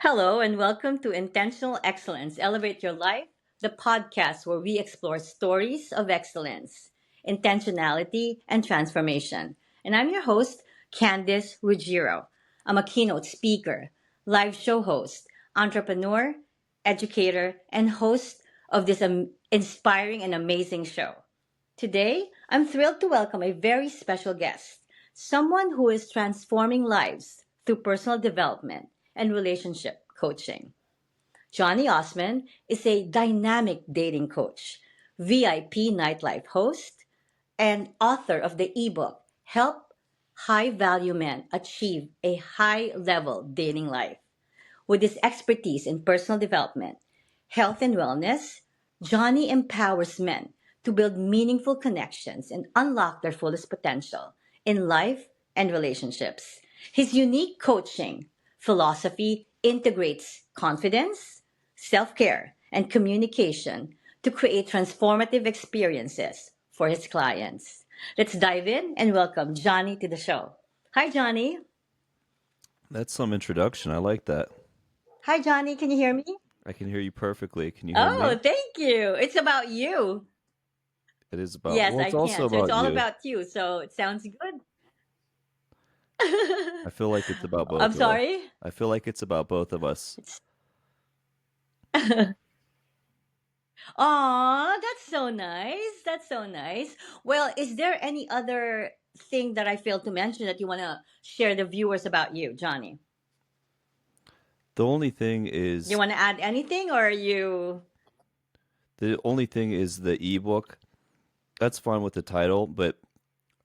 Hello, and welcome to Intentional Excellence Elevate Your Life, the podcast where we explore stories of excellence, intentionality, and transformation. And I'm your host, Candice Ruggiero. I'm a keynote speaker, live show host, entrepreneur, educator, and host of this inspiring and amazing show. Today, I'm thrilled to welcome a very special guest, someone who is transforming lives through personal development and relationship coaching. Johnny Osman is a dynamic dating coach, VIP nightlife host, and author of the ebook Help High Value Men Achieve a High Level Dating Life. With his expertise in personal development, health, and wellness, Johnny empowers men to build meaningful connections and unlock their fullest potential in life and relationships. His unique coaching philosophy integrates confidence, self care, and communication to create transformative experiences for his clients. Let's dive in and welcome Johnny to the show. Hi, Johnny. That's some introduction. I like that. Hi, Johnny. Can you hear me? I can hear you perfectly. Can you hear Oh, me? thank you. It's about you. It is about, Yes, well, I it's also can. So it's about all you. about you. So it sounds good. I feel like it's about I'm both of us. sorry. I feel like it's about both of us. It's Aw, that's so nice. That's so nice. Well, is there any other thing that I failed to mention that you want to share the viewers about you, Johnny? The only thing You is, want to add anything or are you the only thing is the ebook. That's fine with the title, but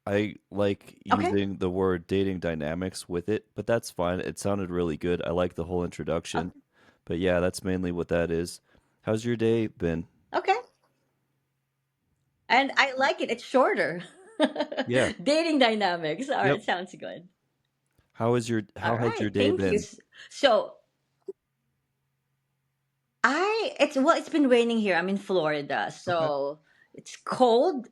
I like okay? using the word dating dynamics with it, but that's fine. It sounded really good. I like the whole introduction. Okay. But yeah, that's mainly what that is. How's your day been? Okay. And I like it. It's shorter. Yeah. Dating dynamics. All Yep. right, sounds good. All How has your right, day thank you. been? So, it's been raining here. I'm in Florida, Okay. so it's cold.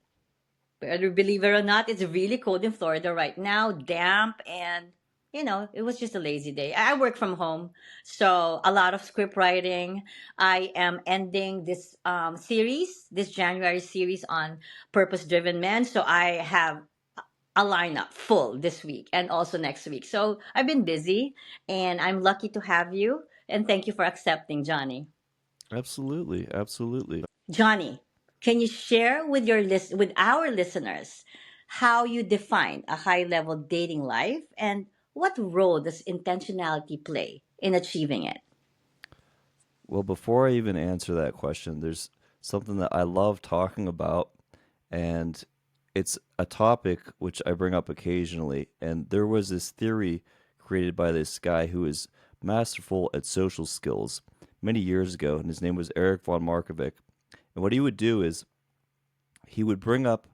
Whether believe it or not, it's really cold in Florida right now, damp, and it was just a lazy day. I work from home, so a lot of script writing. I am ending this this January series on purpose-driven men, so I have a lineup full this week and also next week. So I've been busy, and I'm lucky to have you. And thank you for accepting, Johnny. Absolutely. Absolutely. Johnny, can you share with with our listeners how you define a high-level dating life and what role does intentionality play in achieving it? Well, before I even answer that question, there's something that I love talking about, and it's a topic which I bring up occasionally. And there was this theory created by this guy who is masterful at social skills many years ago, and his name was Eric von Markovic. And what he would do is he would bring up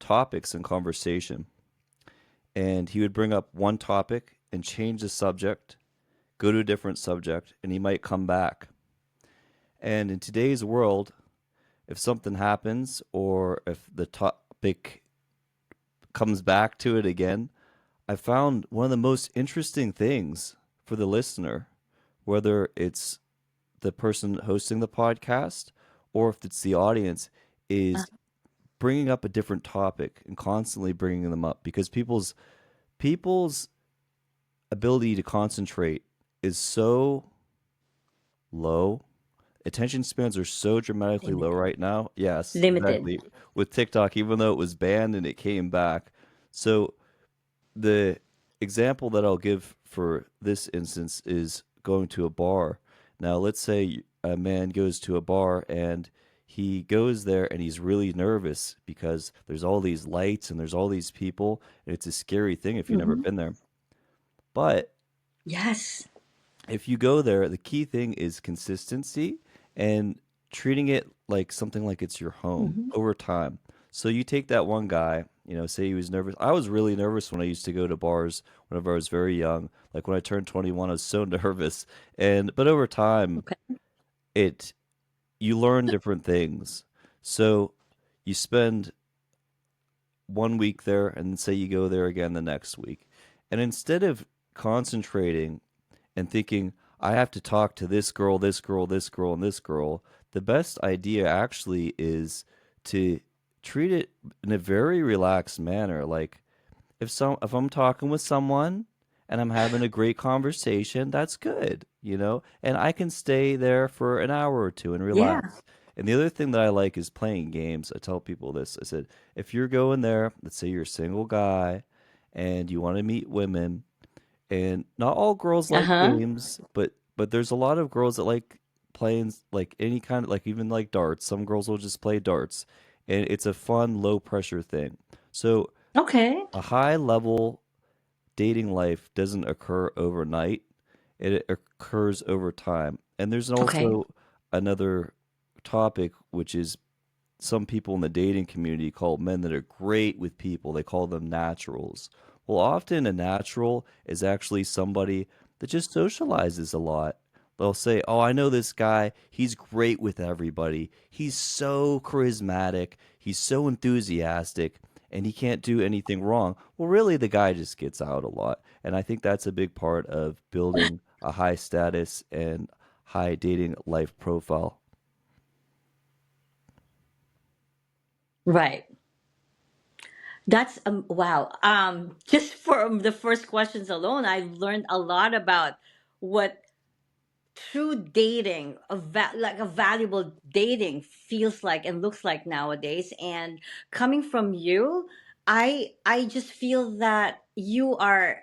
topics in conversation, and he would bring up one topic and change the subject, go to a different subject, and he might come back. And in today's world, if something happens or if the topic comes back to it again, I found one of the most interesting things for the listener, whether it's the person hosting the podcast or if it's the audience, Uh, is bringing up a different topic and constantly bringing them up because people's ability to concentrate is so low. Attention spans are so dramatically low Limited. right now. Yes, Limited. exactly. With TikTok, even though it was banned and it came back. So the example that I'll give for this instance is going to a bar. Now, let's say a man goes to a bar and he goes there and he's really nervous because there's all these lights and there's all these people, and it's a scary thing if you've never Hmm. been there. But Yes. if you go there, the key thing is consistency and treating it like something like it's your home Hmm. over time. So you take that one guy, say he was nervous. I was really nervous when I used to go to bars whenever I was very young. Like when I turned 21, I was so nervous. But over time, Okay. it you learn different things. So you spend 1 week there and say you go there again the next week. And instead of concentrating and thinking, I have to talk to this girl, this girl, this girl, and this girl. The best idea actually is to treat it in a very relaxed manner. Like if I'm talking with someone and I'm having a great conversation, that's good, and I can stay there for an hour or two and Yeah. relax. And the other thing that I like is playing games. I tell people this. I said, if you're going there, let's say you're a single guy and you want to meet women, and not all girls Uh like huh. games, but there's a lot of girls that like playing like any kind of, like, even like darts. Some girls will just play darts, and it's a fun low pressure thing. So Okay. a high level dating life doesn't occur overnight. It occurs over time. And there's Okay. also another topic, which is some people in the dating community call men that are great with people, they call them naturals. Well, often a natural is actually somebody that just socializes a lot. They'll say, "Oh, I know this guy. He's great with everybody. He's so charismatic. He's so enthusiastic, and he can't do anything wrong." Well, really, the guy just gets out a lot. And I think that's a big part of building a high status and high dating life profile. Right. That's wow. Just from the first questions alone, I learned a lot about what true dating, like a valuable dating feels like and looks like nowadays. And coming from you, I just feel that you are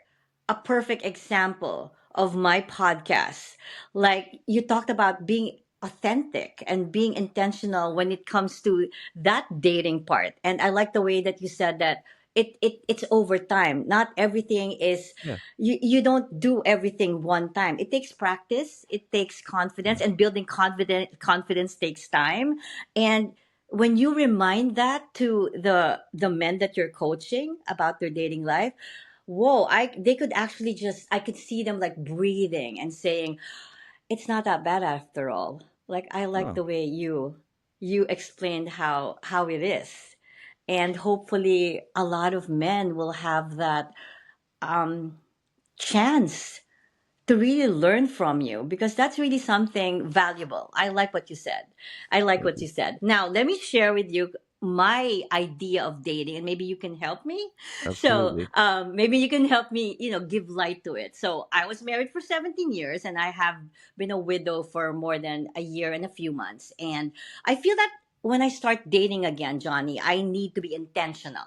a perfect example of my podcast. Like you talked about being authentic and being intentional when it comes to that dating part. And I like the way that you said that it's over time. Not everything is, Yeah. you don't do everything one time. It takes practice, it takes confidence, and building confidence takes time. And when you remind that to the men that you're coaching about their dating life, whoa, I they could actually just, I could see them like breathing and saying, it's not that bad after all. Like I like Oh, the way you explained how it is. And hopefully a lot of men will have that um chance to really learn from you, because that's really something valuable. I like what you said. I like thank what you. you said. Now, let me share with you my idea of dating, and maybe you can help me. So, Absolutely. maybe you can help me, give light to it. So, I was married for 17 years and I have been a widow for more than a year and a few months. And I feel that when I start dating again, Johnny, I need to be intentional.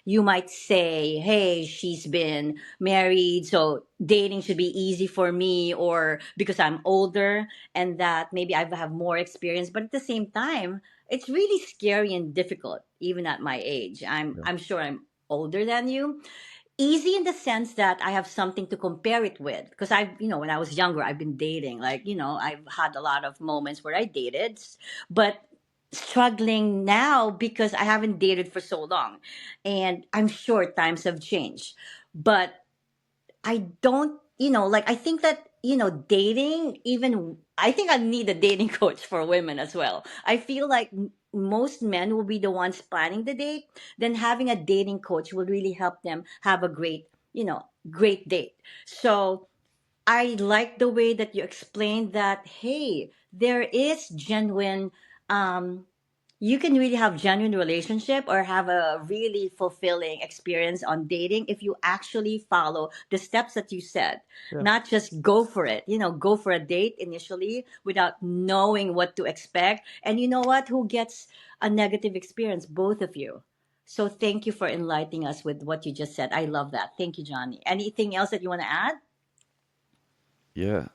You might say, hey, she's been married, so dating should be easy for me, or because I'm older and that maybe I have more experience. But at the same time, it's really scary and difficult, even at my age. Yeah. I'm sure I'm older than you. Easy in the sense that I have something to compare it with. Because when I was younger, I've been dating. Like, I've had a lot of moments where I dated, but struggling now because I haven't dated for so long. And I'm sure times have changed. But I don't, like I think that, dating, even I think I need a dating coach for women as well. I feel like most men will be the ones planning the date, then having a dating coach will really help them have a great date. So I like the way that you explained that, hey, there is genuine, um, you can really have genuine relationship or have a really fulfilling experience on dating if you actually follow the steps that you said, Yeah. not just go for it, go for a date initially without knowing what to expect. And you know what? Who gets a negative experience? Both of you. So thank you for enlightening us with what you just said. I love that. Thank you, Johnny. Anything else that you want to add? Yeah.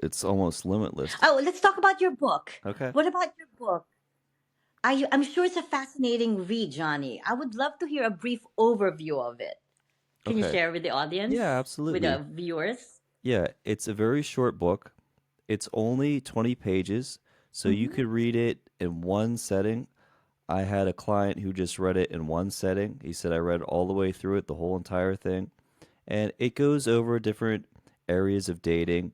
It's almost limitless. Oh, let's talk about your book. Okay. What about your book? I'm sure it's a fascinating read, Johnny. I would love to hear a brief overview of it. Can you Okay. share with the Yeah, audience, with absolutely. the viewers? Yeah, it's a very short book. It's only 20 pages, so you Hmm. could read it in one setting. I had a client who just read it in one setting. He said I read all the way through it, the whole entire thing. And it goes over different areas of dating,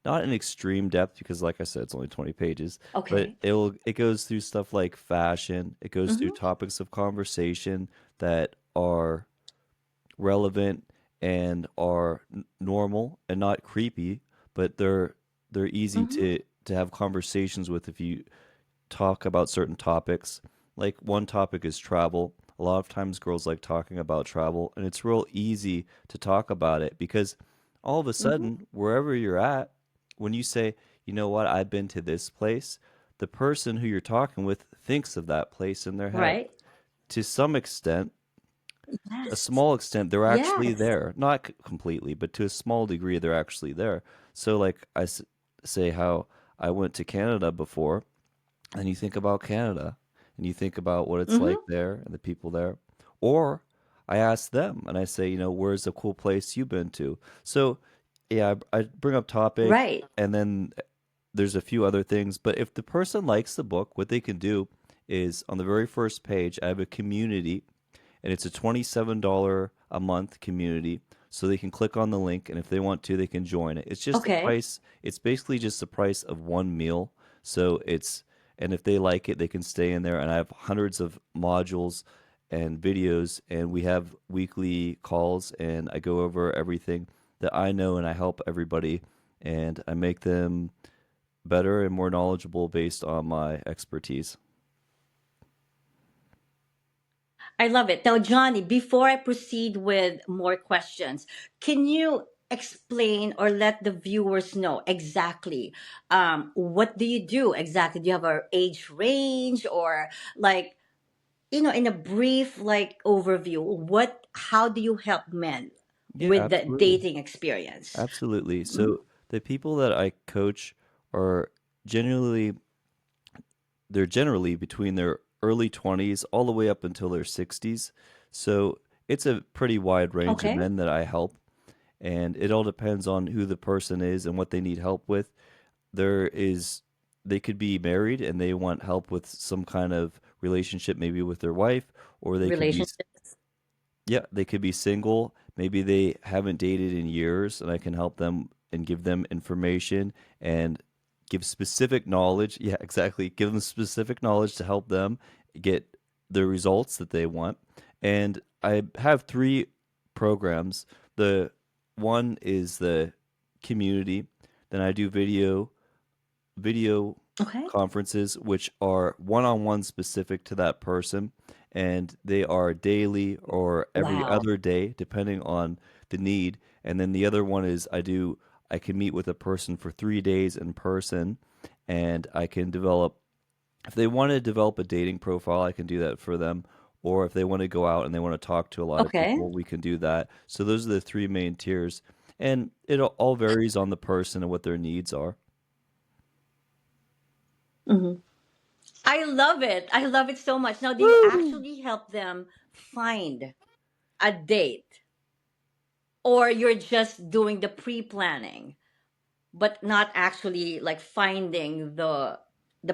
not in extreme depth because like I said it's only 20 pages, but Okay. it goes through stuff like fashion. It goes through Hmm. topics of conversation that are relevant and are normal and not creepy, but they're they're easy Mm-hmm. to have conversations with if you talk about certain topics. Like one topic is travel. A lot of times girls like talking about travel, and it's real easy to talk about it because all of a Mm-hmm. sudden, wherever you're at, when you say, you know what, I've been to this place, the person who you're talking with thinks of that place in their head. Right. To some extent, a Yes. small extent, they're actually Yes. there. Not completely, but to a small degree, they're actually there. So, like say how I went to Canada before, and you think about Canada and you think about what it's like Mm-hmm. there and the people there. Or I ask them and I say, where's a cool place you've been to? So, yeah, I bring up topic Right. and then there's a few other things. But if the person likes the book, what they can do is on the very first page, I have a community and it's a $27 a month community. So they can click on the link, and if they want to, they can join it. It's just the Okay. price. It's basically just the price of one meal. So and if they like it, they can stay in there. And I have hundreds of modules and videos, and we have weekly calls, and I go over everything that I know, and I help everybody, and I make them better and more knowledgeable based on my expertise. I love it. Now, Johnny, before I proceed with more questions, can you explain or let the viewers know exactly what do you do exactly? Do you have a age range or like in a brief like overview, how do you help men Yeah, with the absolutely. dating experience? Absolutely. Mhm. So the people that I coach are generally they're generally between their early 20s all the way up until their 60s. So it's a pretty wide range of Okay. men that I help, and it all depends on who the person is and what they need help with. There is they could be married and they want help with some kind of relationship maybe with their wife, or they could be Relationships. yeah, they could be single. Maybe they haven't dated in years, and I can help them and give them information and give specific knowledge. Yeah, exactly. Give them specific knowledge to help them get the results that they want. And I have three programs. The one is the community. Then I do video Okay. conferences, which are one on one specific to that person. And they are daily or every Wow. other day, depending on the need. And then the other one is I can meet with a person for 3 days in person and I can develop, if they want to develop a dating profile, I can do that for them. Or if they want to go out and they want to talk to a lot of Okay. people, we can do that. So those are the three main tiers. And it all varies on the person and what their needs are. Hmm. I love it. I love it so much. Now, do you Woo! actually help them find a date, or you're just doing the pre-planning but not actually like finding the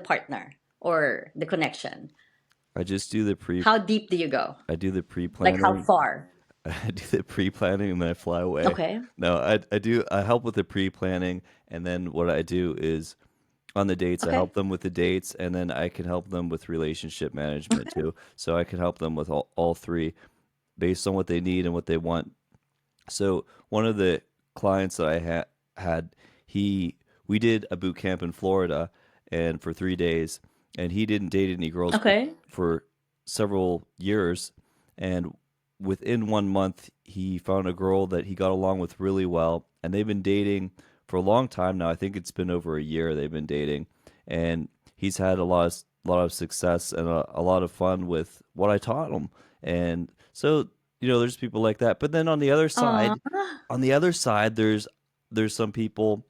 partner or the connection? I just do the pre How deep do you go? I do the Like how pre-planning. far? I do the pre-planning and then I fly away. Okay. No, I help with the pre-planning, and then what I do is on the dates I Okay. help them with the dates, and then I can help them with relationship management Okay. too. So I can help them with all three based on what they need and what they want. So one of the clients that I had, he we did a boot camp in Florida, and for 3 days, and he didn't date any girls Okay. for several years, and within 1 month, he found a girl that he got along with really well, and they've been dating for a long time now. I think it's been over a year they've been dating, and he's had a lot of success and a lot of fun with what I taught him, and so there's people like that. But then Aw. on the other side, there's some people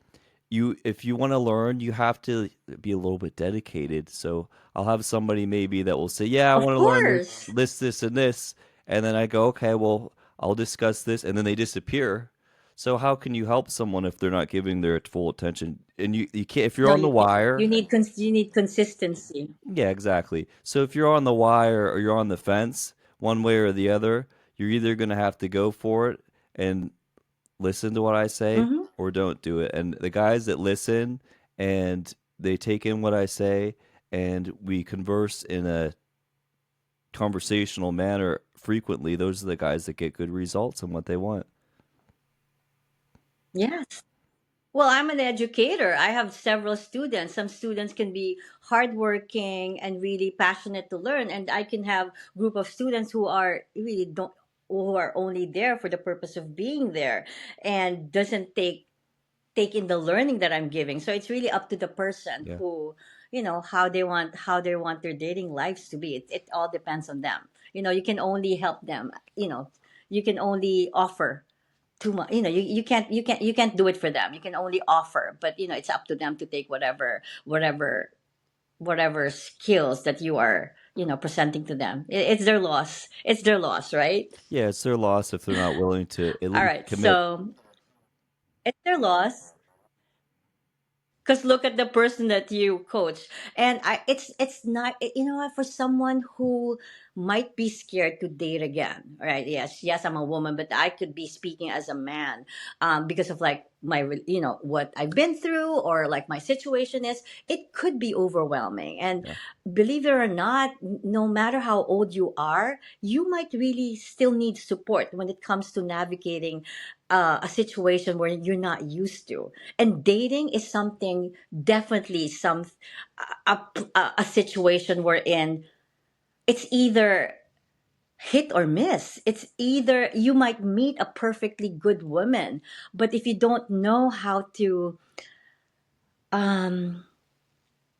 if you want to learn, you have to be a little bit dedicated. So I'll have somebody maybe that will say, "Yeah, I Of want to learn course. this, and this," and then I go, "Okay, well, I'll discuss this," and then they disappear. So how can you help someone if they're not giving their full attention? And you can't if you're No, on the you wire. need you need consistency. Yeah, exactly. So if you're on the wire or you're on the fence, one way or the other, you're either going to have to go for it and listen to what I say Hmm. or don't do it. And the guys that listen and they take in what I say and we converse in a conversational manner frequently, those are the guys that get good results and what they want. Yes. Well, I'm an educator. I have several students. Some students can be hardworking and really passionate to learn, and I can have group of students who are really don't who are only there for the purpose of being there and doesn't take in the learning that I'm giving. So it's really up to the person Yeah. who, how they want their dating lives to be. It all depends on them. You can only help them. You can only offer too much. You can't do it for them. You can only offer, but it's up to them to take whatever skills that you are presenting to them. It's their loss. It's their loss, right? Yeah, it's their loss if they're not willing to at All least right, commit. so it's their loss. Because look at the person that you coach, and it's not, what, for someone who might be scared to date again, right? Yes, I'm a woman, but I could be speaking as a man, because of like what I've been through, or like my situation is. It could be overwhelming, and Yeah. believe it or not, no matter how old you are, you might really still need support when it comes to navigating a situation where you're not used to. And dating is something, definitely a, a situation wherein it's either hit or miss. It's either you might meet a perfectly good woman, but if you don't know how to, um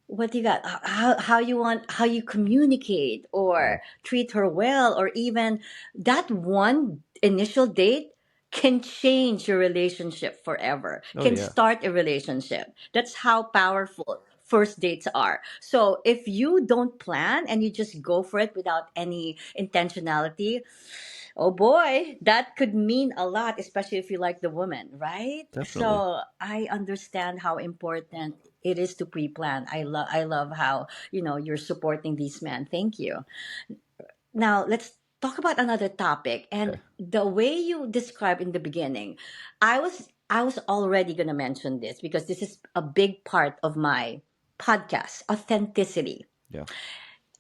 what you got, how you communicate Yeah. or treat her well, or even that one initial date can change your relationship forever, Oh can yeah. start a relationship. That's how powerful first dates are. So if you don't plan and you just go for it without any intentionality, oh boy, that could mean a lot, especially if you like the woman, right? Definitely. So I understand how important it is to pre-plan. I love how, you're supporting these men. Thank you. Now let's talk about another topic. And Okay. the way you described in the beginning, I was already gonna mention this because this is a big part of my podcast, authenticity. Yeah.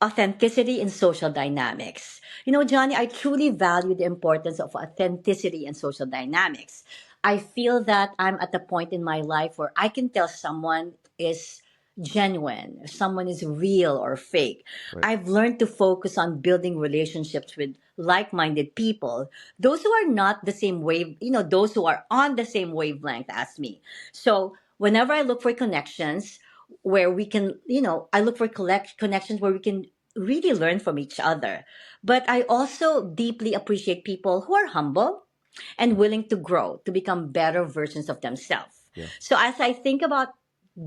Authenticity in social dynamics. Johnny, I truly value the importance of authenticity in social dynamics. I feel that I'm at the point in my life where I can tell someone is genuine, if someone is real or fake. Right. I've learned to focus on building relationships with like minded people, those who are not the same wave, those who are on the same wavelength as me. So whenever I look for connections, where we can, I look for connections where we can really learn from each other. But I also deeply appreciate people who are humble and willing to grow to become better versions of themselves. Yeah. So as I think about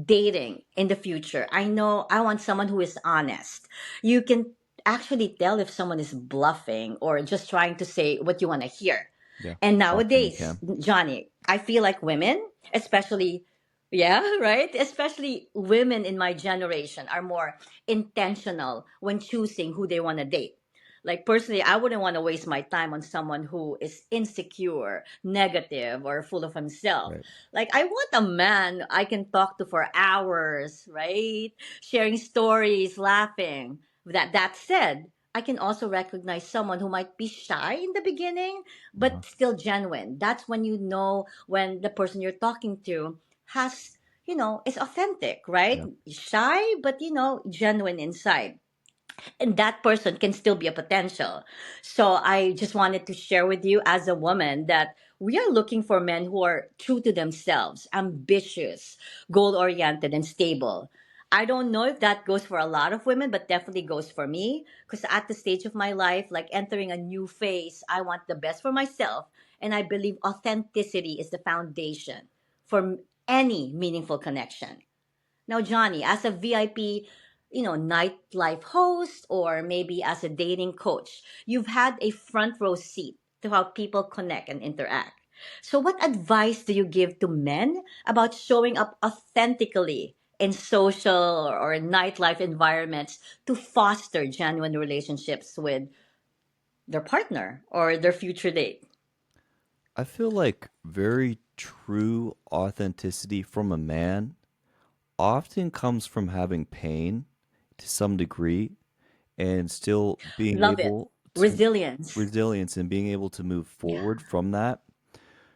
dating in the future, I know I want someone who is honest. You can actually tell if someone is bluffing or just trying to say what you want to hear. Yeah. And Often you nowadays, can. Johnny, I feel like women, especially, yeah, right? Especially women in my generation are more intentional when choosing who they want to date. Like personally, I wouldn't want to waste my time on someone who is insecure, negative, or full of himself. Right. Like I want a man I can talk to for hours, right? Sharing stories, laughing. That said, I can also recognize someone who might be shy in the beginning, Uh-huh. but still genuine. That's when you know when the person you're talking to has, is authentic, right? Yeah. Shy, but genuine inside, and that person can still be a potential. So I just wanted to share with you as a woman that we are looking for men who are true to themselves, ambitious, goal oriented, and stable. I don't know if that goes for a lot of women, but definitely goes for me. Because at the stage of my life, like entering a new phase, I want the best for myself. And I believe authenticity is the foundation for any meaningful connection. Now, Johnny, as a VIP, nightlife host, or maybe as a dating coach, you've had a front row seat to how people connect and interact. So, what advice do you give to men about showing up authentically in social or nightlife environments to foster genuine relationships with their partner or their future date? I feel like very true authenticity from a man often comes from having pain to some degree and still being Love it. able to Resilience. resilience and being able to move Yeah. forward from that.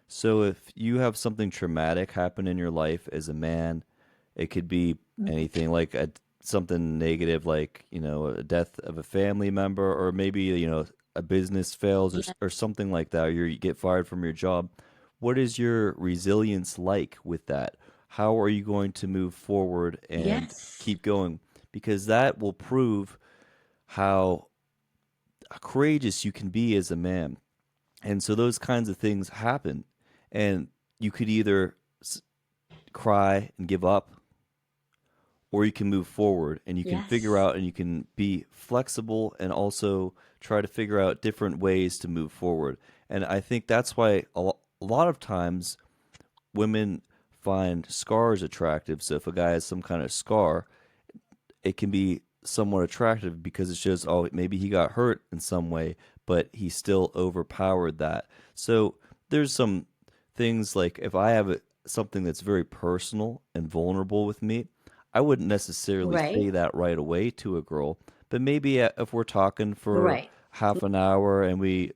So if you have something traumatic happen in your life as a man, it could be anything like something negative, like, a death of a family member, or maybe, a business fails, Yeah. or something like that, or you get fired from your job. What is your resilience like with that? How are you going to move forward and Yes. keep going? Because that will prove how courageous you can be as a man. And so those kinds of things happen. And you could either cry and give up, or you can move forward and you can figure Yes. out and you can be flexible and also try to figure out different ways to move forward. And I think that's why a lot of times women find scars attractive. So if a guy has some kind of scar, it can be somewhat attractive because it shows, oh, maybe he got hurt in some way, but he still overpowered that. So there's some things like if I have something that's very personal and vulnerable with me, I wouldn't necessarily say Right. that right away to a girl, but maybe if we're talking for Right. half an hour and we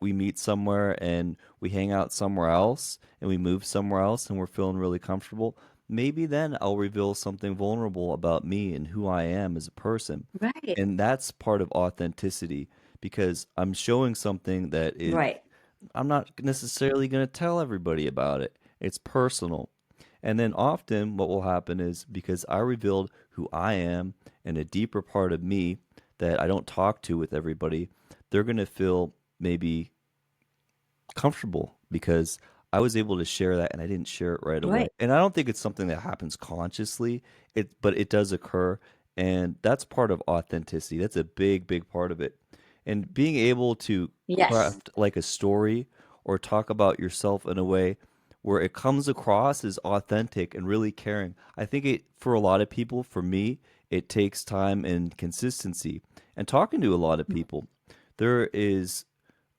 meet somewhere and we hang out somewhere else and we move somewhere else and we're feeling really comfortable, maybe then I'll reveal something vulnerable about me and who I am as a person. Right. And that's part of authenticity because I'm showing something that is, Right. I'm not necessarily going to tell everybody about it. It's personal. And then often what will happen is because I revealed who I am and a deeper part of me that I don't talk to with everybody, they're going to feel maybe comfortable because I was able to share that and I didn't share it right away. Right. And I don't think it's something that happens consciously, but it does occur, and that's part of authenticity. That's a big, big part of it. And being able to Yes. craft like a story or talk about yourself in a way where it comes across as authentic and really caring. I think it for a lot of people, for me, it takes time and consistency. And talking to a lot of people, there is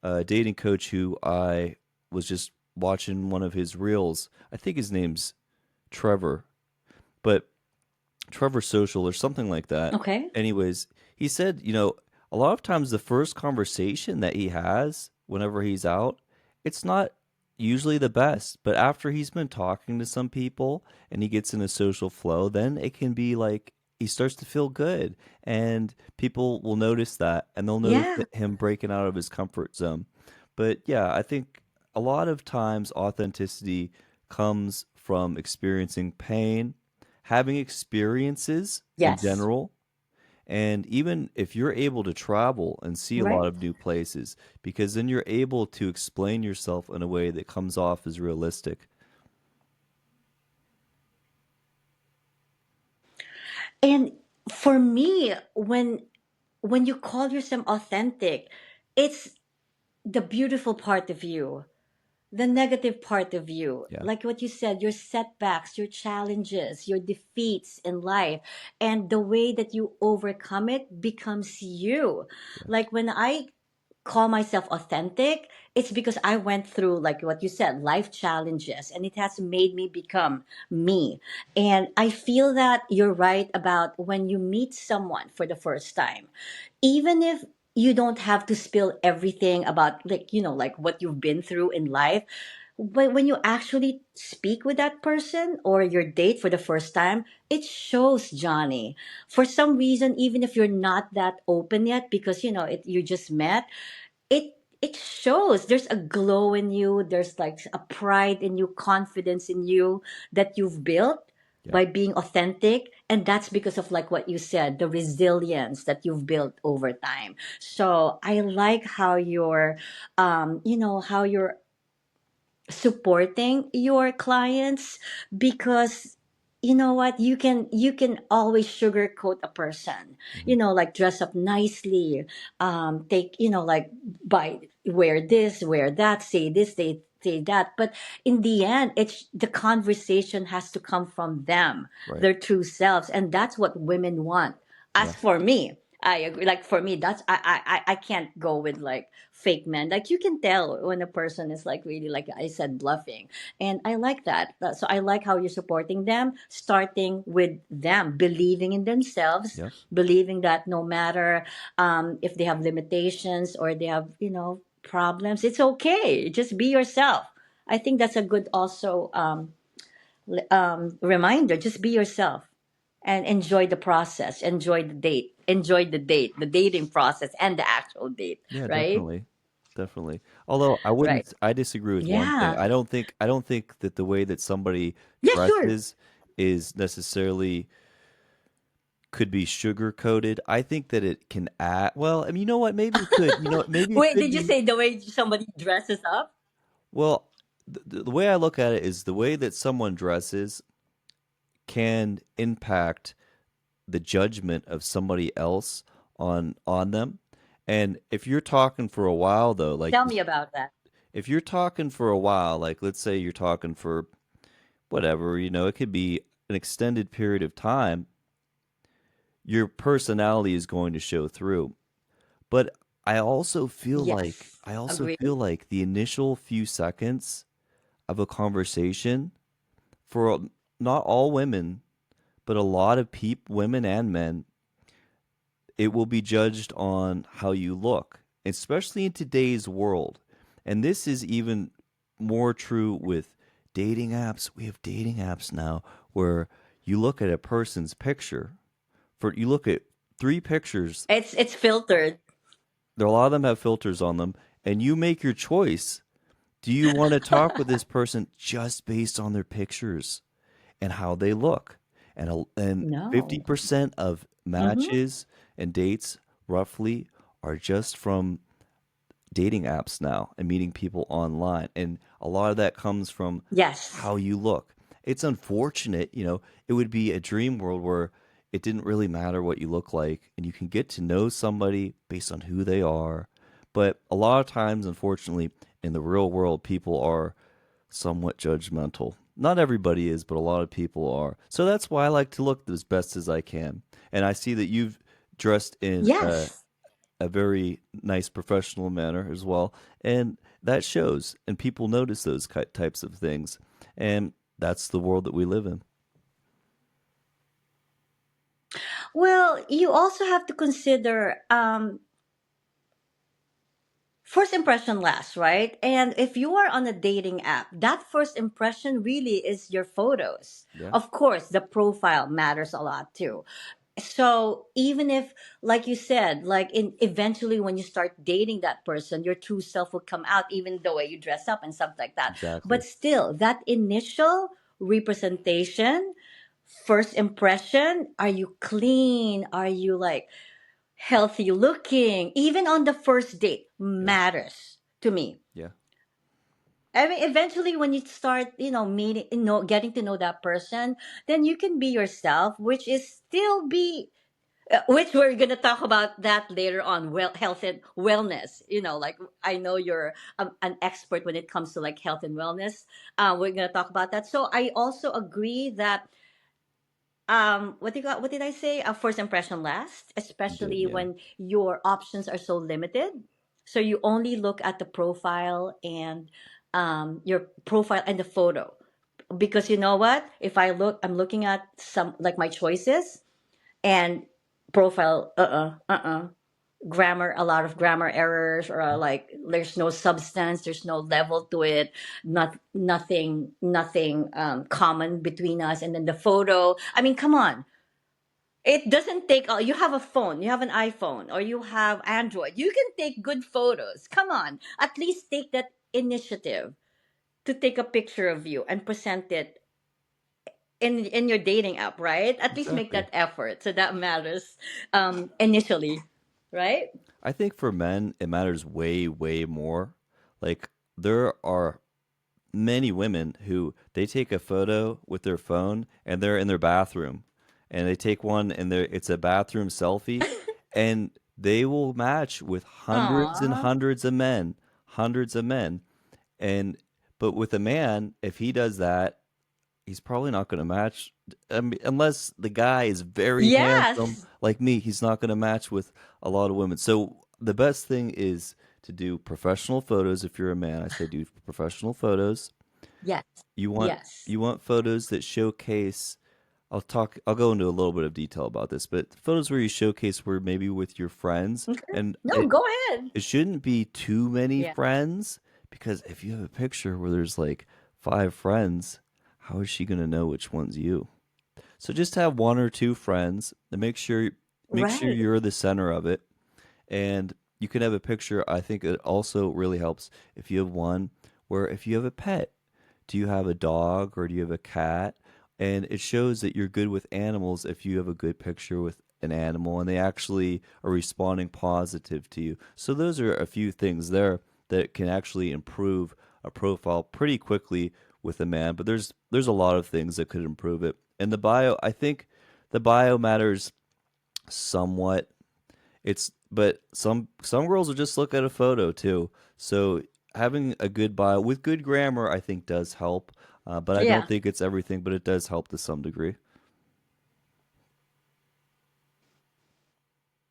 a dating coach who I was just watching one of his reels. I think his name's Trevor, but Trevor Social or something like that. Okay. Anyways, he said, a lot of times the first conversation that he has whenever he's out, it's not usually the best. But after he's been talking to some people and he gets in a social flow, then it can be like he starts to feel good. And people will notice that and they'll notice Yeah. him breaking out of his comfort zone. But yeah, I think a lot of times authenticity comes from experiencing pain, having experiences in Yes. general, and even if you're able to travel and see a lot Right. of new places, because then you're able to explain yourself in a way that comes off as realistic. And for me, when you call yourself authentic, it's the beautiful part of you, the negative part of you, Yeah. like what you said, your setbacks, your challenges, your defeats in life, and the way that you overcome it becomes you. Yes. Like when I call myself authentic, it's because I went through, like what you said, life challenges, and it has made me become me. And I feel that you're right about when you meet someone for the first time, even if you don't have to spill everything about, like, like what you've been through in life, but when you actually speak with that person or your date for the first time, it shows, Johnny. For some reason, even if you're not that open yet, because you just met, it shows there's a glow in you, there's like a pride in you, confidence in you that you've built Yeah. by being authentic, and that's because of, like what you said, the resilience that you've built over time. So I like how you're supporting your clients, because you know what, you can always sugarcoat a person, Hmm. like dress up nicely, take, like, buy, wear this, wear that, say this, say that, but in the end, it's the conversation has to come from them, Right. their true selves, and that's what women want. As Yeah. for me, I agree. Like for me, that's I can't go with like fake men. Like you can tell when a person is like really, like I said, bluffing, and I like that. So I like how you're supporting them, starting with them believing in themselves, Yeah. believing that no matter if they have limitations or they have problems, it's okay. Just be yourself. I think that's a good also reminder. Just be yourself and enjoy the process. Enjoy the date, the dating process, and the actual date. Yeah, Right. definitely. Definitely. Although I Right. wouldn't I disagree with one thing. Yeah. I don't think that the way that somebody Yeah. Sure. dresses is necessarily could be sugar coated. I think that it can add well, I mean, you know what? Maybe it could. You know what? Maybe it Wait. could Did you be say the way somebody dresses up? well, the way I look at it is the way that someone dresses can impact the judgment of somebody else on them. And if you're talking for a while though, Tell me about that. if you're talking for a while, like let's say you're talking for whatever, it could be an extended period of time, your personality is going to show through. But Yes. I also Agree. feel like the initial few seconds of a conversation for not all women, but a lot of women and men, it will be judged on how you look, especially in today's world. And this is even more true with dating apps. We have dating apps now where you look at a person's picture. You look at three pictures. It's filtered. A lot of them have filters on them, and you make your choice. Do you want to talk with this person just based on their pictures and how they look? And No. 50% of Mm-hmm. matches and dates roughly are just from dating apps now and meeting people online. And a lot of that comes from Yes. how you look. It's unfortunate, it would be a dream world where it didn't really matter what you look like and you can get to know somebody based on who they are. But a lot of times, unfortunately, in the real world, people are somewhat judgmental. Not everybody is, but a lot of people are. So that's why I like to look as best as I can. And I see that you've dressed in Yes. a very nice professional manner as well. And that shows, and people notice those types of things. And that's the world that we live in. Well, you also have to consider first impression lasts, right? And if you are on a dating app, that first impression really is your photos. Yeah, Of course, the profile matters a lot too. So even if, like you said, like in eventually when you start dating that person, your true self will come out, even the way you dress up and stuff like that. But exactly. still, that initial representation, first impression, are you clean? Are you like healthy looking? Even on the first date Yeah, matters to me. yeah, I mean, eventually, when you start, meeting, getting to know that person, then you can be yourself, which is still be which we're gonna talk about that later on. Well, health and wellness. Like I know you're an expert when it comes to like health and wellness. We're gonna talk about that. So I also agree that what did I say? First impression last, you did. especially Yeah, when your options are so limited. So you only look at the profile and your profile and the photo because you know what? If I'm looking at some like my choices and profile grammar, a lot of grammar errors, or like there's no substance, there's no level to it, nothing common between us. And then the photo, I mean, come on, it doesn't take you have a phone, you have an iPhone, or you have Android, you can take good photos. Come on, at least take that initiative to take a picture of you and present it in your dating app, right? At least make exactly. that effort. So that matters initially, right? I think for men, it matters way, way more. Like, there are many women who they take a photo with their phone and they're in their bathroom and they take one and it's a bathroom selfie and they will match with hundreds and Aw. hundreds of men. And but with a man, if he does that, he's probably not going to match. I mean, unless the guy is very handsome Yes. like me, he's not going to match with a lot of women. So the best thing is to do professional photos. If you're a man, I say do professional photos. Yes. You want Yes. you want photos that showcase. I'll go into a little bit of detail about this, but photos where you showcase where maybe with your friends, Okay. and No, go ahead. it shouldn't be too many Yeah. friends Because if you have a picture where there's like 5 friends, how is she gonna know which one's you? So just have 1 or 2 friends and make sure Right. you're the center of it. And you can have a picture. I think it also really helps if you have one where if you have a pet, do you have a dog or do you have a cat? And it shows that you're good with animals if you have a good picture with an animal and they actually are responding positive to you. So those are a few things there that can actually improve a profile pretty quickly with a man, but there's a lot of things that could improve it. And the bio, I think the bio matters somewhat. It's but some girls will just look at a photo too. So having a good bio with good grammar, I think, does help. But I don't Yeah. think it's everything, but it does help to some degree.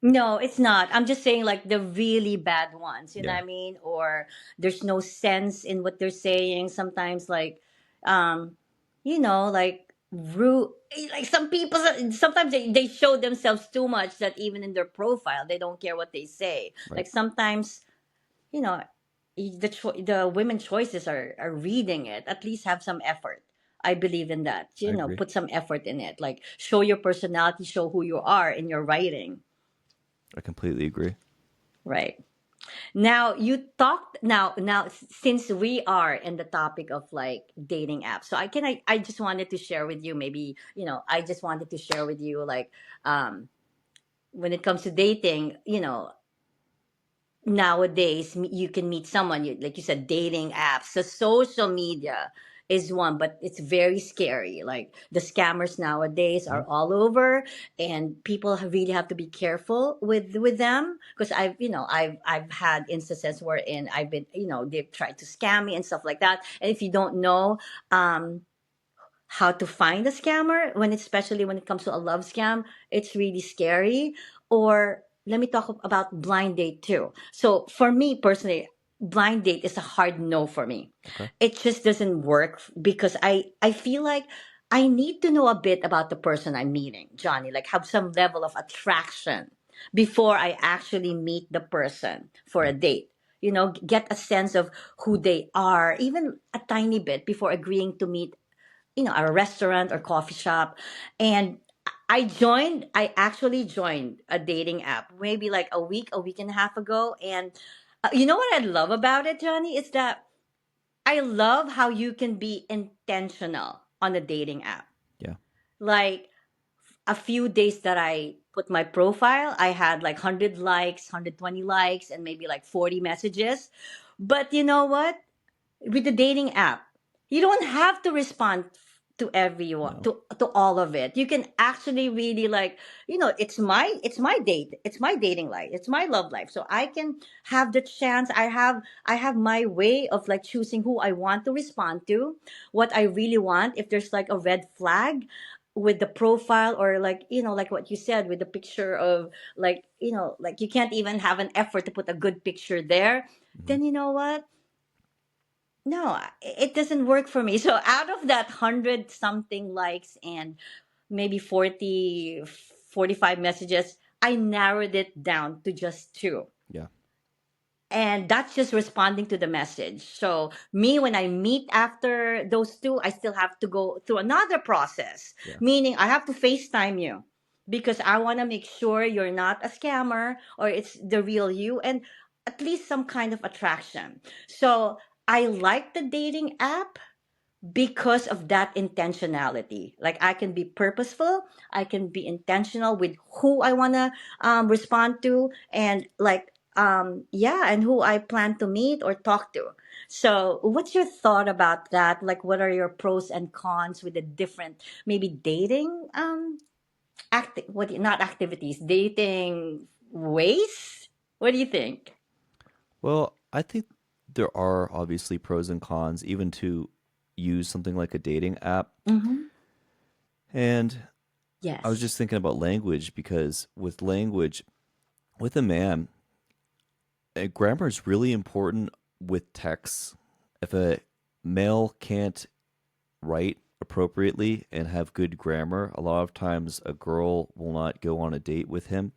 No, it's not. I'm just saying like the really bad ones, you know Yeah, what I mean? Or there's no sense in what they're saying. Sometimes like um like rude, like some people sometimes they show themselves too much that even in their profile they don't care what they say. right. Like sometimes, you know, the women choices are reading it. At least have some effort. I believe in that. I You know, agree. put some effort in it. Like show your personality, show who you are in your writing. I completely agree. Right. Now you talked now since we are in the topic of like dating apps. So I just wanted to share with you maybe, I just wanted to share with you like um when it comes to dating, nowadays you can meet someone, like you said, dating apps, the social media is one, but it's very scary. Like the scammers nowadays Hmm. are all over, and people really have to be careful with them, because I've had instances wherein I've been, they've tried to scam me and stuff like that. And if you don't know um how to find a scammer, especially when it comes to a love scam, it's really scary. Or let me talk about blind date too. So for me personally, blind date is a hard no for me. Okay. It just doesn't work because I feel like I need to know a bit about the person I'm meeting, Johnny, like have some level of attraction before I actually meet the person for Yeah. a date. Get a sense of who they are, even a tiny bit, before agreeing to meet, a restaurant or coffee shop. And I actually joined a dating app maybe like a week and a half ago. And you know what I love about it, Johnny, is that I love how you can be intentional on a dating app. Yeah. Like a few days that I put my profile, I had like 100 likes, 120 likes, and maybe like 40 messages. But you know what? With the dating app, you don't have to respond to everyone, No. to all of it. You can actually really like, it's my date, it's my dating life, it's my love life. So I can have the chance. I have my way of like choosing who I want to respond to, what I really want. If there's like a red flag with the profile, or like, like what you said with the picture of like, like you can't even have an effort to put a good picture there, Hmm. then you know what, no, it doesn't work for me. So out of that 100 something likes and maybe 45 messages, I narrowed it down to just two. Yeah. And that's just responding to the message. So me, when I meet after those two, I still have to go through another process, Yeah. meaning I have to FaceTime you because I want to make sure you're not a scammer or it's the real you, and at least some kind of attraction. So I like the dating app because of that intentionality. Like I can be purposeful, I can be intentional with who I want to respond to, and like, yeah, and who I plan to meet or talk to. So what's your thought about that? Like what are your pros and cons with the different maybe dating not activities, dating ways? What do you think? Well, I think there are obviously pros and cons, even to use something like a dating app. Mm-hmm. And I was Yes. just thinking about language because with language, with a man, grammar is really important with texts. If a male can't write appropriately and have good grammar, a lot of times a girl will not go on a date with him.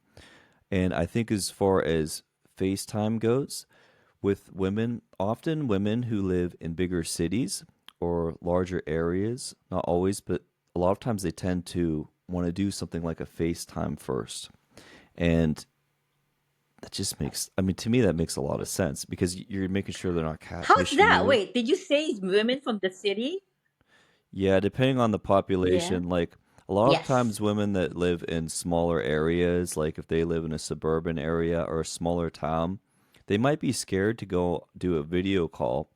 And I think as far as FaceTime goes, with women, often women who live in bigger cities or larger areas, not always, but a lot of times they tend to want to do something like a FaceTime first. And that just makes, I mean, to me, that makes a lot of sense because you're making sure they're not How's catfishing that? you. Wait, did you say women from the city? Yeah, depending on the Yeah. population, like a lot of Yes. times women that live in smaller areas, like if they live in a suburban area or a smaller town, they might be scared to go do a video call.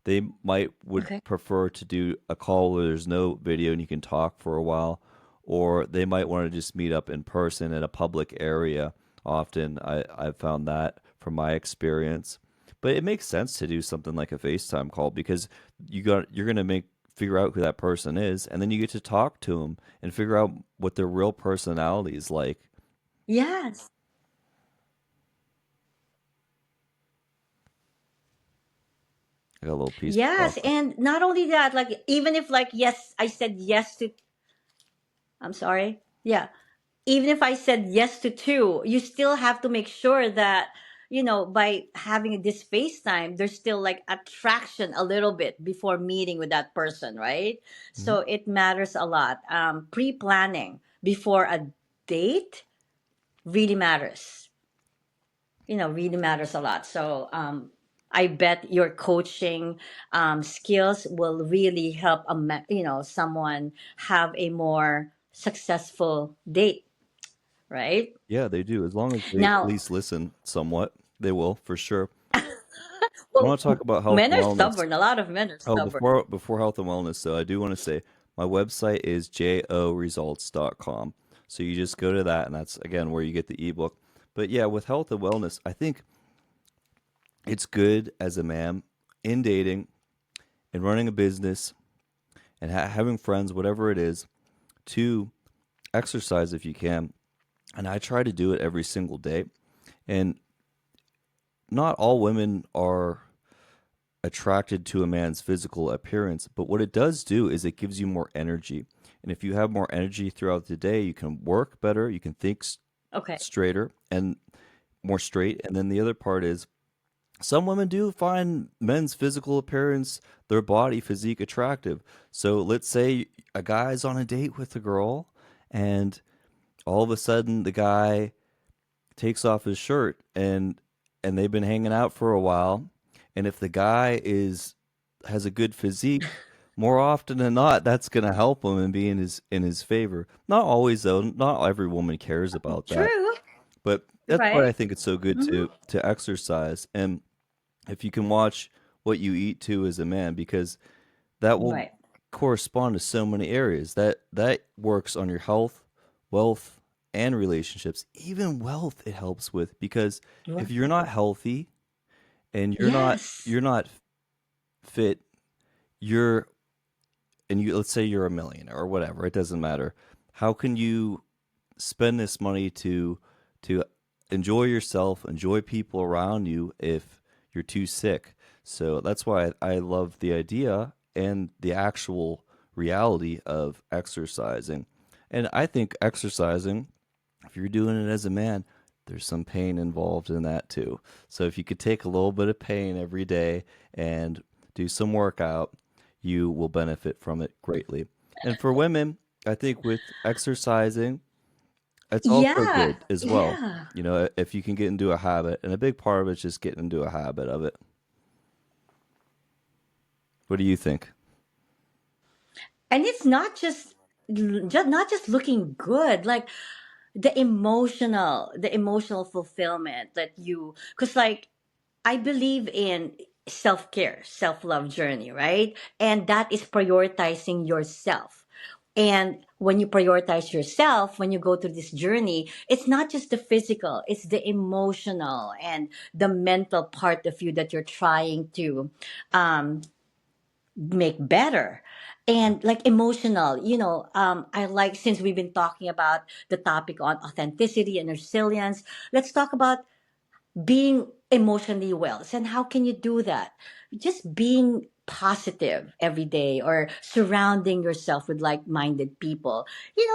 They might would Okay. prefer to do a call where there's no video and you can talk for a while, or they might want to just meet up in person in a public area. Often I've found that from my experience. But it makes sense to do something like a FaceTime call because you're gonna make figure out who that person is, and then you get to talk to them and figure out what their real personality is like. Yes. I got a little piece of Yes, chocolate. and not only that, like even if like yes, I said yes to I'm sorry. Yeah. Even if I said yes to two, you still have to make sure that, by having this FaceTime, there's still like attraction a little bit before meeting with that person, right? Mhm. So it matters a lot. Pre planning before a date really matters, really matters a lot. So, I bet your coaching skills will really help someone have a more successful date, right? Yeah, they do. As long as they at Now, least listen somewhat, they will for sure. I well, want to talk about health men and are wellness. stubborn. A lot of men are Oh, stubborn. before health and wellness, though, I do want to say my website is joresults.com. So you just go to that, and that's again where you get the ebook. But yeah, with health and wellness, I think it's good as a man in dating and running a business and having friends, whatever it is, to exercise if you can. And I try to do it every single day. And not all women are attracted to a man's physical appearance, but what it does do is it gives you more energy. And if you have more energy throughout the day, you can work better, you can think Okay. straighter and more straight. And then the other part is some women do find men's physical appearance, their body physique attractive. So let's say a guy's on a date with a girl and all of a sudden the guy takes off his shirt and they've been hanging out for a while, and if the guy is has a good physique, more often than not that's going to help him and be in his favor. Not always though, not every woman cares about that, True. but that's why I Right. think it's so good Hmm. to exercise. And if you can watch what you eat too as a man, because that will Right. correspond to so many areas. That works on your health, wealth, and relationships. Even wealth it helps with because if Right. you're not healthy and Yes. you're not fit, you're and you let's say you're a millionaire or whatever, it doesn't matter. How can you spend this money to enjoy yourself, enjoy people around you if you're too sick? So that's why I love the idea and the actual reality of exercising. And I think exercising, if you're doing it as a man, there's some pain involved in that too. So if you could take a little bit of pain every day and do some workout, you will benefit from it greatly. And for women, I think with exercising, it's also Yeah. good as well. Yeah. You know, if you can get into a habit, and a big part of it's just getting into a habit of it. What do you think? And it's not just looking good, like the emotional fulfillment that you, because like I believe in self-care, self-love journey, right? And that is prioritizing yourself. And when you prioritize yourself, when you go through this journey, it's not just the physical, it's the emotional and the mental part of you that you're trying to um, make better. And like emotional, I like, since we've been talking about the topic on authenticity and resilience, let's talk about being emotionally well. And how can you do that? Just being positive every day or surrounding yourself with like-minded people,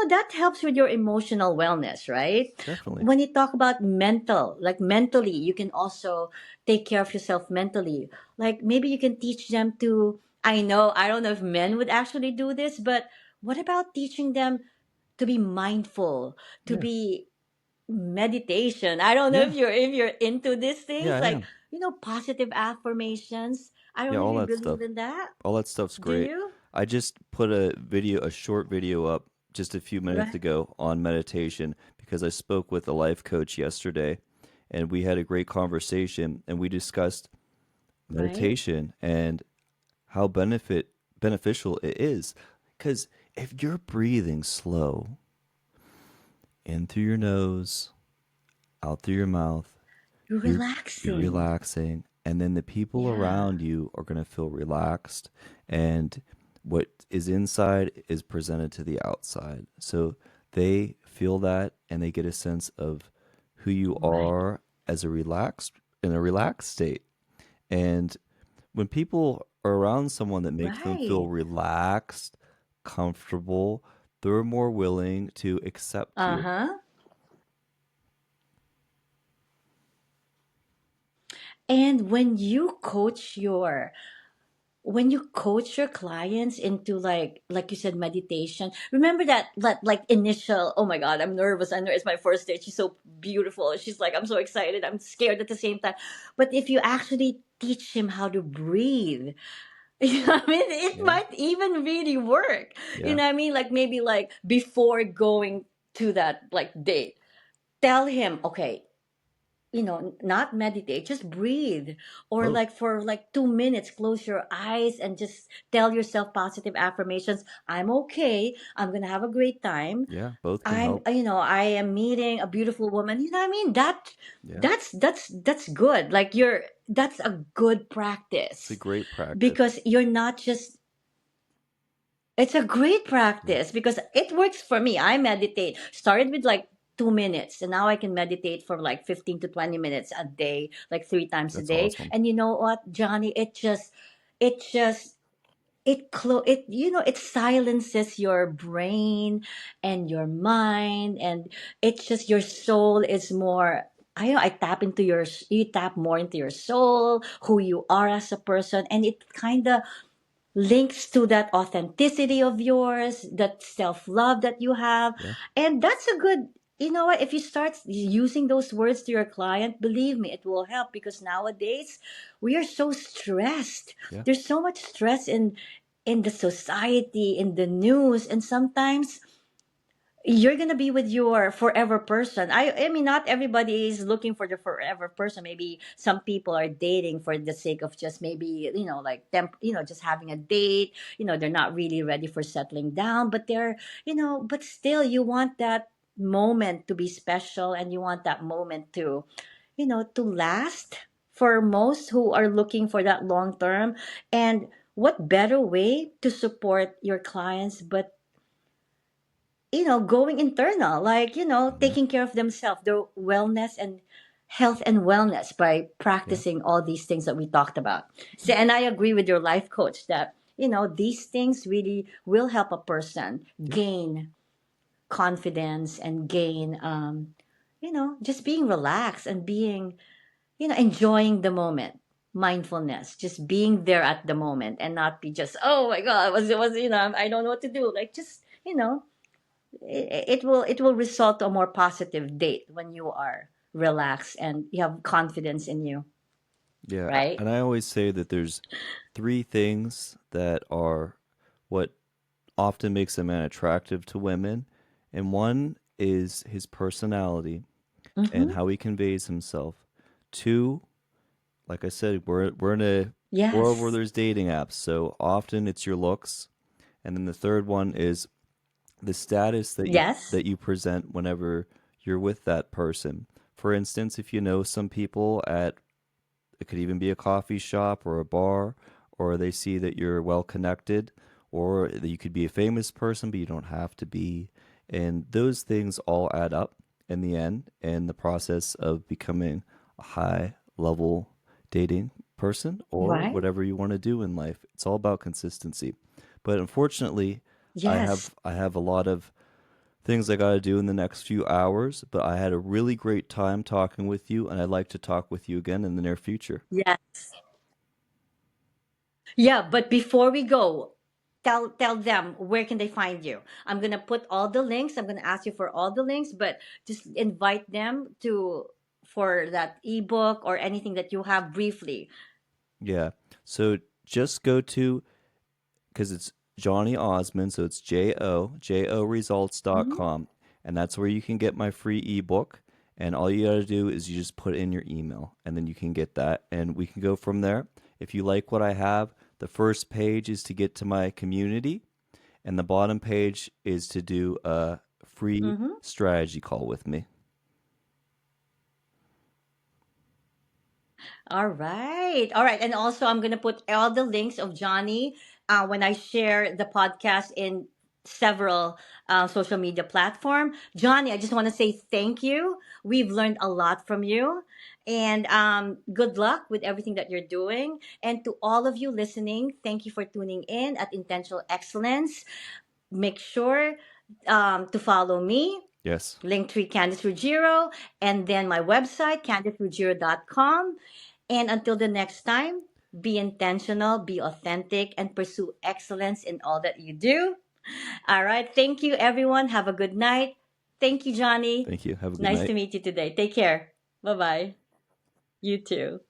that helps with your emotional wellness, right? Definitely. When you talk about mental, like mentally, you can also take care of yourself mentally. Like maybe you can teach them to, I don't know if men would actually do this, but what about teaching them to be mindful, to Yeah. be meditation? I don't know Yeah. if you're into these Yeah, things, I like, am. positive affirmations. I don't Yeah, know if all you that stuff. believe in that. All that stuff's Do great. you? I just put a short video up just a few minutes Right. ago on meditation because I spoke with a life coach yesterday and we had a great conversation and we discussed Right. meditation and how beneficial it is. Because if you're breathing slow in through your nose, out through your mouth, You're you're relaxing. relaxing, and then the people Yeah. around you are going to feel relaxed, and what is inside is presented to the outside. So they feel that and they get a sense of who you Right. are as a relaxed in a relaxed state. And when people are around someone that makes them feel Right. relaxed, comfortable, they're more willing to accept you. Uh-huh. And when you coach your clients into like you said, meditation, remember that like initial, oh my god, I'm nervous, I know it's my first day, she's so beautiful, she's like, I'm so excited, I'm scared at the same time. But if you actually teach him how to breathe, I mean, it Yeah, might even really work. yeah, I mean, like maybe like before going to that like date, tell him, okay, not meditate, just breathe. Or both. like for like 2 minutes, close your eyes and just tell yourself positive affirmations. I'm okay. I'm going to have a great time. Yeah, both can help. I am meeting a beautiful woman. You know what I mean? Yeah, That's good. Like that's a good it's a practice great practice. because you're not just it's a great Yeah, practice because it works for me. I meditate. Started with like 2 minutes, and now I can meditate for like 15 to 20 minutes a day, like three times a that's day. awesome. And you know what, Johnny? It just, it silences your brain and your mind, and it's just your soul is more. I tap into you tap more into your soul, who you are as a person, and it kind of links to that authenticity of yours, that self love that you have. Yeah, And that's a good, you know what, if you start using those words to your client, believe me, it will help because nowadays we are so stressed. yeah, There's so much stress in the society, in the news, and sometimes you're gonna be with your forever person. I mean, not everybody is looking for the forever person. Maybe some people are dating for the sake of just maybe, like just having a date. They're not really ready for settling down, but but still you want that moment to be special, and you want that moment to last for most who are looking for that long term. And what better way to support your clients but going internal, like, yeah, taking care of themselves, their wellness and health and wellness by yeah, practicing all these things that we talked about. So, and I agree with your life coach that, these things really will help a person yeah, gain confidence and gain, just being relaxed and being, enjoying the moment. Mindfulness, just being there at the moment and not be just, oh my God, I don't know what to do. Like, just, it will result to a more positive date when you are relaxed and you have confidence in you, yeah. right? And I always say that there's three things that are what often makes a man attractive to women, and one is his personality and Mm-hmm. how he conveys himself. Two, like I said, we're in a world where Yes. there's dating apps, so often it's your looks, and then the third one is the status Yes. that you present whenever you're with that person. For instance, if you know some people at it could even be a coffee shop or a bar, or they see that you're well connected, or that you could be a famous person, but you don't have to be. And those things all add up in the end, and the process of becoming a high level dating person or Right? whatever you want to do in life. It's all about consistency. But unfortunately, Yes. I have a lot of things I got to do in the next few hours, but I had a really great time talking with you, and I'd like to talk with you again in the near future. Yes. Yeah, but before we go, tell them where can they find you. I'm gonna put all the links. I'm gonna ask you for all the links, but just invite them to for that ebook or anything that you have briefly. Yeah. So just go to, because it's Johnny Osman, so it's Mhm. joresults.com, and that's where you can get my free ebook. And all you got to do is you just put in your email, and then you can get that, and we can go from there. If you like what I have, the first page is to get to my community, and the bottom page is to do a free Mhm. strategy call with me. All right. All right. And also, I'm going to put all the links of Johnny when I share the podcast in several social media platform. Johnny, I just want to say thank you. We've learned a lot from you. And good luck with everything that you're doing. And to all of you listening, thank you for tuning in at Intentional Excellence. Make sure to follow me, Yes. Linktree Candice Ruggiero, and then my website, CandiceRuggiero.com. And until the next time, be intentional, be authentic, and pursue excellence in all that you do. All right. Thank you, everyone. Have a good night. Thank you, Johnny. Thank you. Have a good Nice to night. meet you today. Take care. Bye bye. You too.